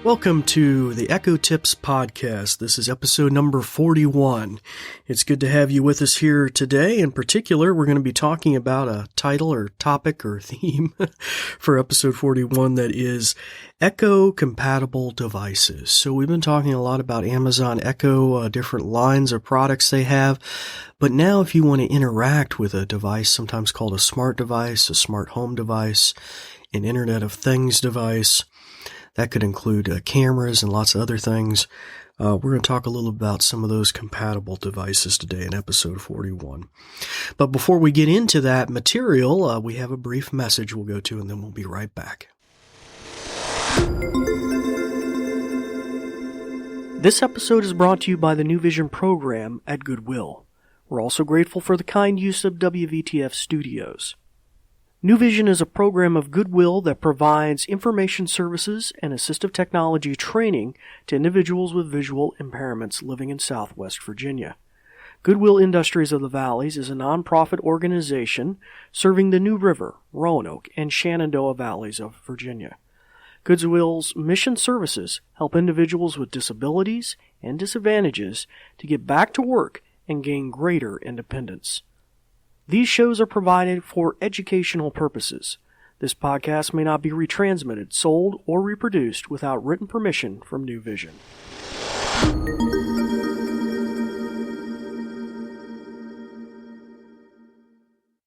Welcome to the Echo Tips Podcast. This is episode number 41. It's good to have you with us here today. In particular, we're going to be talking about a title or topic or theme for episode 41 that is Echo-compatible devices. So we've been talking a lot about Amazon Echo, different lines of products they have. But now if you want to interact with a device, sometimes called a smart device, a smart home device, an Internet of Things device, that could include cameras and lots of other things. We're going to talk a little about some of those compatible devices today in episode 41. But before we get into that material, we have a brief message we'll go to, and then we'll be right back. This episode is brought to you by the New Vision program at Goodwill. We're also grateful for the kind use of WVTF Studios. New Vision is a program of Goodwill that provides information services and assistive technology training to individuals with visual impairments living in Southwest Virginia. Goodwill Industries of the Valleys is a nonprofit organization serving the New River, Roanoke, and Shenandoah Valleys of Virginia. Goodwill's mission services help individuals with disabilities and disadvantages to get back to work and gain greater independence. These shows are provided for educational purposes. This podcast may not be retransmitted, sold, or reproduced without written permission from New Vision.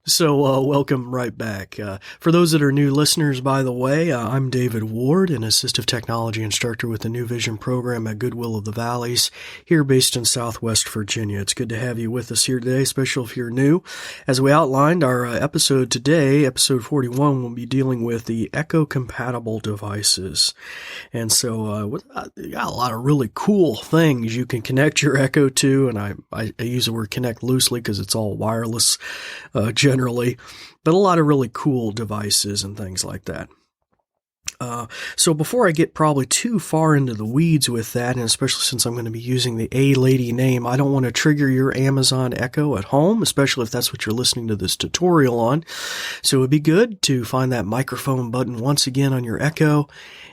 So, welcome right back. For those that are new listeners, by the way, I'm David Ward, an assistive technology instructor with the New Vision program at Goodwill of the Valleys, here based in Southwest Virginia. It's good to have you with us here today, especially if you're new. As we outlined, our episode today, episode 41, will be dealing with the Echo-compatible devices. And so, you got a lot of really cool things you can connect your Echo to, and I use the word connect loosely because it's all wireless, generally, but a lot of really cool devices and things like that. So before I get probably too far into the weeds with that, and especially since I'm going to be using the A-Lady name, I don't want to trigger your Amazon Echo at home, especially if that's what you're listening to this tutorial on. So it would be good to find that microphone button once again on your Echo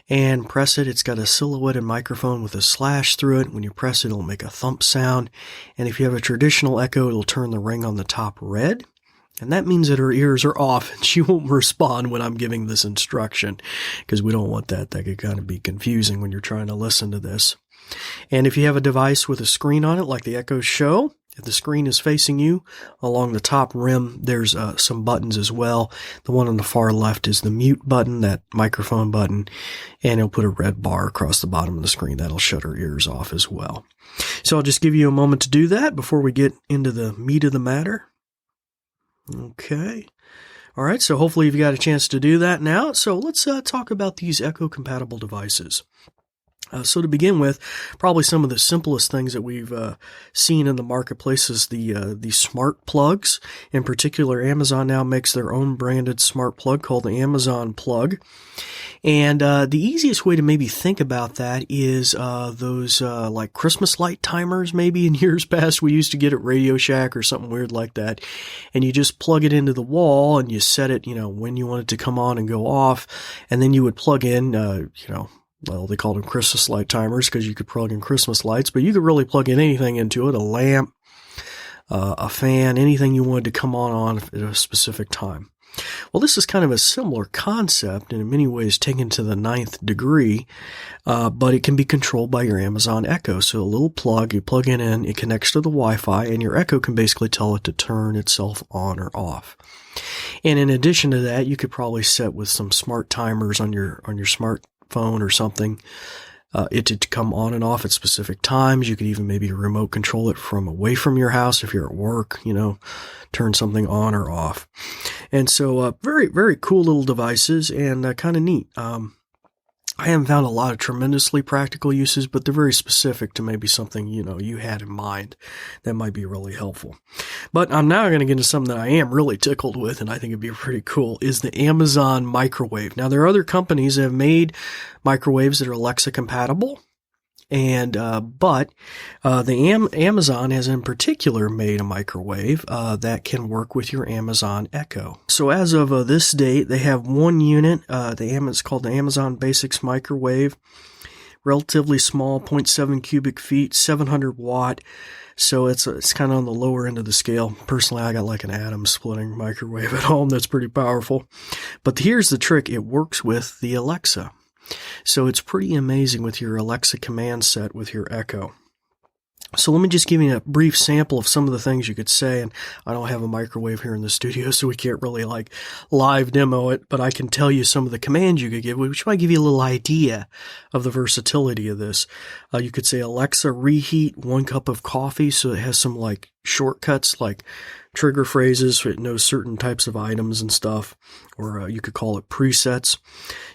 and press it. It's got a silhouetted microphone with a slash through it. When you press it, it'll make a thump sound. And if you have a traditional Echo, it'll turn the ring on the top red. And that means that her ears are off and she won't respond when I'm giving this instruction, because we don't want that. That could kind of be confusing when you're trying to listen to this. And if you have a device with a screen on it, like the Echo Show, if the screen is facing you, along the top rim, there's some buttons as well. The one on the far left is the mute button, that microphone button, and it'll put a red bar across the bottom of the screen. That'll shut her ears off as well. So I'll just give you a moment to do that before we get into the meat of the matter. Okay. All right. So hopefully you've got a chance to do that now. So let's talk about these Echo-compatible devices. So to begin with, probably some of the simplest things that we've seen in the marketplace is the smart plugs. In particular, Amazon now makes their own branded smart plug called the Amazon Plug. And the easiest way to maybe think about that is those like Christmas light timers. Maybe in years past we used to get at Radio Shack or something weird like that. And you just plug it into the wall and you set it, when you want it to come on and go off. And then you would plug in, well, they called them Christmas light timers because you could plug in Christmas lights, but you could really plug in anything into it, a lamp, a fan, anything you wanted to come on at a specific time. Well, this is kind of a similar concept and in many ways taken to the 9th degree, but it can be controlled by your Amazon Echo. So a little plug, you plug it in, it connects to the Wi-Fi, and your Echo can basically tell it to turn itself on or off. And in addition to that, you could probably set with some smart timers on your smartphone or something, it to come on and off at specific times. You could even maybe remote control it from away from your house if you're at work, turn something on or off. And so very, very cool little devices and kind of neat. I haven't found a lot of tremendously practical uses, but they're very specific to maybe something, you had in mind that might be really helpful. But I'm now going to get into something that I am really tickled with, and I think it'd be pretty cool, is the Amazon microwave. Now, there are other companies that have made microwaves that are Alexa compatible. But Amazon has in particular made a microwave, that can work with your Amazon Echo. So as of this date, they have one unit, it's called the Amazon Basics Microwave. relatively small, 0.7 cubic feet, 700 watt. So it's kind of on the lower end of the scale. Personally, I got like an atom splitting microwave at home that's pretty powerful. But here's the trick. It works with the Alexa. So it's pretty amazing with your Alexa command set with your Echo. So let me just give you a brief sample of some of the things you could say. And I don't have a microwave here in the studio, so we can't really like live demo it, but I can tell you some of the commands you could give, which might give you a little idea of the versatility of this. You could say, Alexa, reheat 1 cup of coffee. So it has some like shortcuts, like trigger phrases. So it knows certain types of items and stuff, or you could call it presets.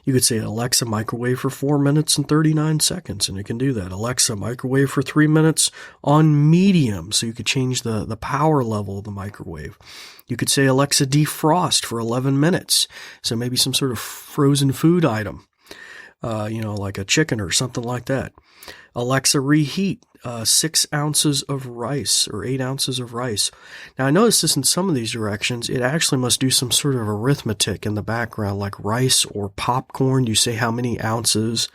You could say, Alexa, microwave for 4 minutes and 39 seconds, and it can do that. Alexa, microwave for 3 minutes on medium, so you could change the power level of the microwave. You could say, Alexa, defrost for 11 minutes, so maybe some sort of frozen food item, like a chicken or something like that. Alexa, reheat 6 ounces of rice or 8 ounces of rice. Now, I noticed this in some of these directions. It actually must do some sort of arithmetic in the background, like rice or popcorn. You say how many ounces,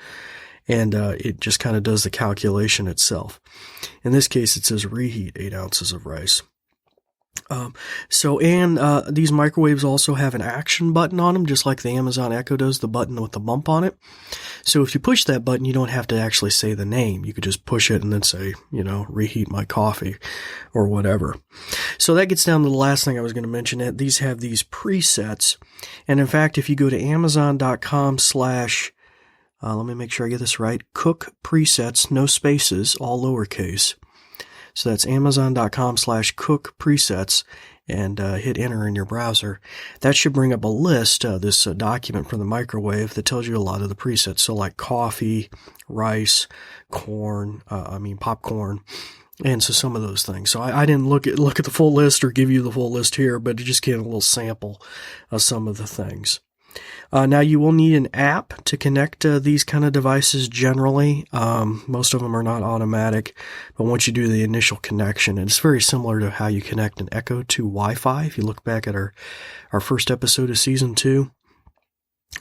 and it just kind of does the calculation itself. In this case, it says reheat 8 ounces of rice. These microwaves also have an action button on them, just like the Amazon Echo does, the button with the bump on it. So if you push that button, you don't have to actually say the name. You could just push it and then say, reheat my coffee or whatever. So that gets down to the last thing I was going to mention, that these have these presets. And in fact, if you go to Amazon.com/ let me make sure I get this right, Cook Presets, no spaces, all lowercase. So that's Amazon.com/Cook Presets, and hit enter in your browser. That should bring up a list, this document from the microwave that tells you a lot of the presets. So like coffee, rice, popcorn, and so some of those things. So I didn't look at the full list or give you the full list here, but it just gave a little sample of some of the things. Now you will need an app to connect these kind of devices generally. Most of them are not automatic, but once you do the initial connection, it's very similar to how you connect an Echo to Wi-Fi. If you look back at our first episode of season 2,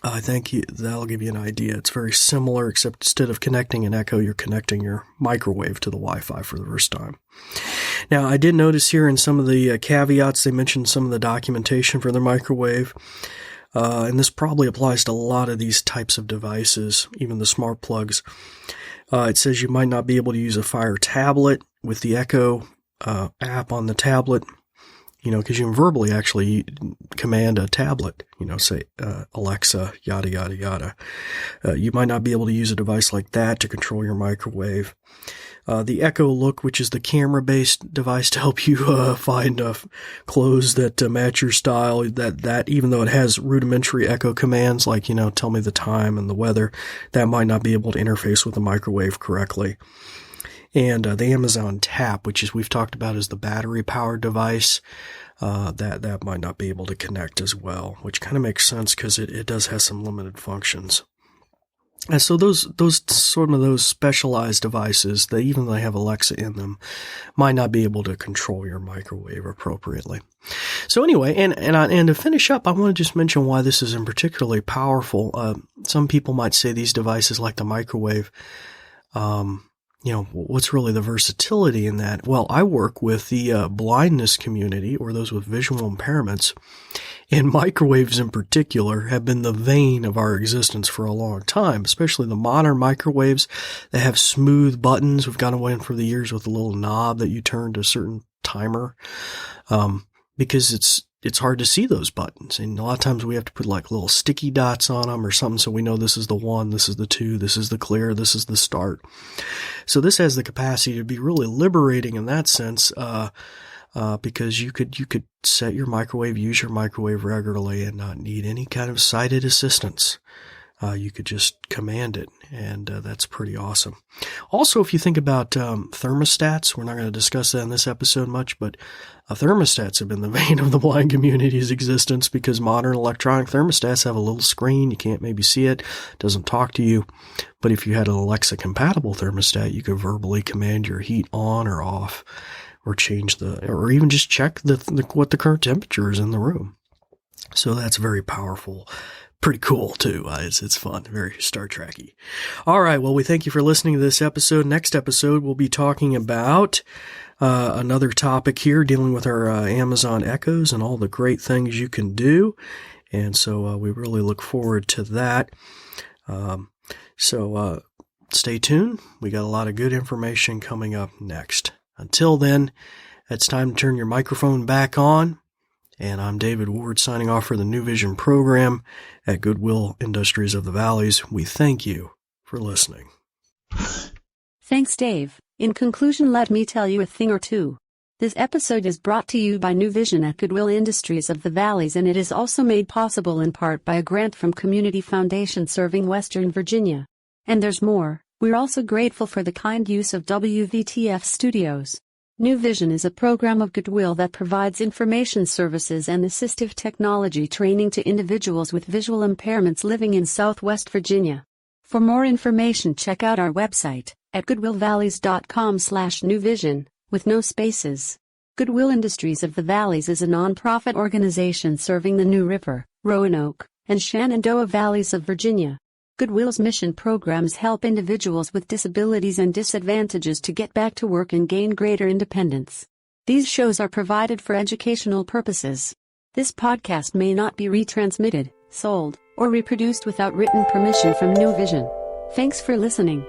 I think that'll give you an idea. It's very similar, except instead of connecting an Echo, you're connecting your microwave to the Wi-Fi for the first time. Now, I did notice here in some of the caveats, they mentioned some of the documentation for the microwave. And this probably applies to a lot of these types of devices, even the smart plugs. It says you might not be able to use a Fire tablet with the Echo app on the tablet, because you can verbally actually command a tablet, say Alexa, yada, yada, yada. You might not be able to use a device like that to control your microwave. The Echo Look, which is the camera-based device to help you find clothes that match your style, that even though it has rudimentary Echo commands like, tell me the time and the weather, that might not be able to interface with the microwave correctly. And the Amazon Tap, which we've talked about as the battery-powered device, that might not be able to connect as well, which kind of makes sense because it does have some limited functions. And so those specialized devices that even though they have Alexa in them might not be able to control your microwave appropriately. So anyway, and to finish up, I want to just mention why this isn't particularly powerful. Some people might say these devices like the microwave, what's really the versatility in that? Well, I work with the blindness community, or those with visual impairments, and microwaves in particular have been the vein of our existence for a long time, especially the modern microwaves that have smooth buttons. We've gone away for the years with a little knob that you turn to a certain timer, because it's hard to see those buttons. And a lot of times we have to put like little sticky dots on them or something so we know this is the 1, this is the 2, this is the clear, this is the start. So this has the capacity to be really liberating in that sense, because you could set your microwave, use your microwave regularly and not need any kind of sighted assistance. You could just command it, and that's pretty awesome. Also, if you think about thermostats, we're not going to discuss that in this episode much, but thermostats have been the vein of the blind community's existence because modern electronic thermostats have a little screen. You can't maybe see it, doesn't talk to you. But if you had an Alexa-compatible thermostat, you could verbally command your heat on or off, or or even just check what the current temperature is in the room. So that's very powerful pretty cool too. It's fun, very Star Trek-y. All right, well, we thank you for listening to this episode. Next episode, we'll be talking about another topic here, dealing with our Amazon Echoes and all the great things you can do. And so we really look forward to that. So stay tuned. We got a lot of good information coming up next. Until then, it's time to turn your microphone back on. And I'm David Ward signing off for the New Vision program at Goodwill Industries of the Valleys. We thank you for listening. Thanks, Dave. In conclusion, let me tell you a thing or two. This episode is brought to you by New Vision at Goodwill Industries of the Valleys, and it is also made possible in part by a grant from Community Foundation serving Western Virginia. And there's more. We're also grateful for the kind use of WVTF Studios. New Vision is a program of Goodwill that provides information services and assistive technology training to individuals with visual impairments living in Southwest Virginia. For more information, check out our website at goodwillvalleys.com/newvision, with no spaces. Goodwill Industries of the Valleys is a nonprofit organization serving the New River, Roanoke, and Shenandoah Valleys of Virginia. Goodwill's mission programs help individuals with disabilities and disadvantages to get back to work and gain greater independence. These shows are provided for educational purposes. This podcast may not be retransmitted, sold, or reproduced without written permission from New Vision. Thanks for listening.